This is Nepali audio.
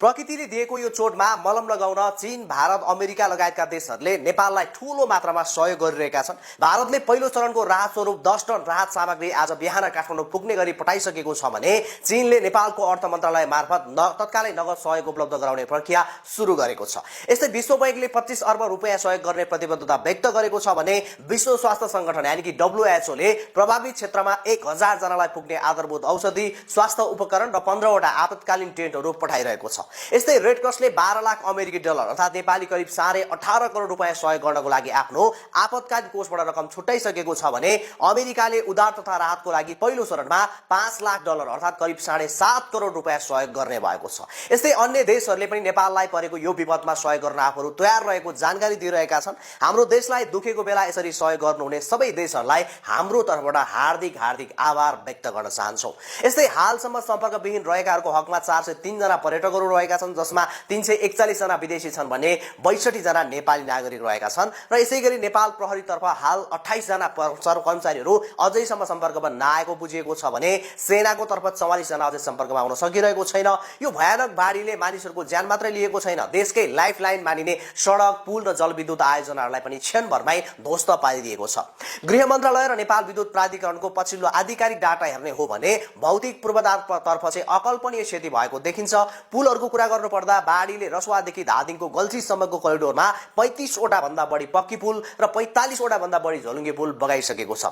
प्रकृतिले दिएको यो चोटमा मलम लगाउन चीन, भारत, अमेरिका लगायतका देशहरूले नेपाललाई ठूलो मात्रामा सहयोग गरिरहेका छन्। भारतले पहिलो चरणको राहत स्वरूप 10 टन राहत सामग्री आज बिहान काठमाडौँ पुग्ने गरी पठाइसकेको छ भने चीनले नेपालको अर्थ मन्त्रालय मार्फत तत्कालै नगद सहयोग उपलब्ध गराउने प्रक्रिया सुरु गरेको छ। यस्तै विश्व बैंकले 25 अर्ब रुपैयाँ सहयोग गर्ने प्रतिबद्धता व्यक्त गरेको छ भने विश्व स्वास्थ्य संगठन यानि कि WHO ले प्रभावित क्षेत्रमा 1000 जनालाई पुग्ने आधारभूत औषधि, स्वास्थ्य उपकरण र 15 वटा आपतकालीन टेन्टहरू पठाइरहेको छ। यस्तै रेड क्रसले 12 लाख अमेरिकी डलर अर्थात् नेपाली करिब 18.5 करोड रुपैयाँ सहयोग गर्नको लागि आफ्नो आपतकालीन कोषबाट रकम छुट्याइसकेको छ भने अमेरिकाले उद्धार तथा राहतको लागि पहिलो चरणमा 5 लाख डलर अर्थात् करिब 7.5 करोड रुपैयाँ सहयोग गर्ने भएको छ। यस्तै अन्य देशहरूले पनि नेपाललाई परेको यो विपदमा सहयोग गर्न आफूहरू तयार रहेको जानकारी दिइरहेका छन्। हाम्रो देशलाई दुखेको बेला यसरी सहयोग गर्नुहुने सबै देशहरूलाई हाम्रो तर्फबाट हार्दिक आभार व्यक्त गर्न चाहन्छौँ। यस्तै हालसम्म सम्पर्कविहीन रहेकाहरूको हकमा 403 जना पर्यटकहरू रहेका छन्, जसमा 341 जना विदेशी छन् भने 62 जना नेपाली नागरिक रहेका छन् र यसैगरी नेपाल प्रहरीतर्फ हाल 28 जना कर्मचारीहरू अझैसम्म सम्पर्कमा नआएको बुझिएको छ भने सेनाको तर्फ 44 जना अझै सम्पर्कमा आउन सकिरहेको छैन। यो भयानक बाढीले मानिसहरूको ज्यान मात्रै लिएको छैन, देशकै लाइफलाइन मानिने सडक, पुल र जलविद्युत आयोजनाहरूलाई पनि क्षणभरमै ध्वस्त पारिदिएको छ। गृह मन्त्रालय र नेपाल विद्युत प्राधिकरणको पछिल्लो आधिकारिक डाटा हेर्ने हो भने भौतिक पूर्वाधारतर्फ चाहिँ अकल्पनीय क्षति भएको देखिन्छ। पुलहरूको कुरा गर्नुपर्दा बाढीले रसुवादेखि धादिङको गल्छीसम्मको करिडोरमा 35 वटा भन्दा बढी पक्की पुल र 45 वटा भन्दा बढी झलुङ्गे पुल बगाइसकेको छ।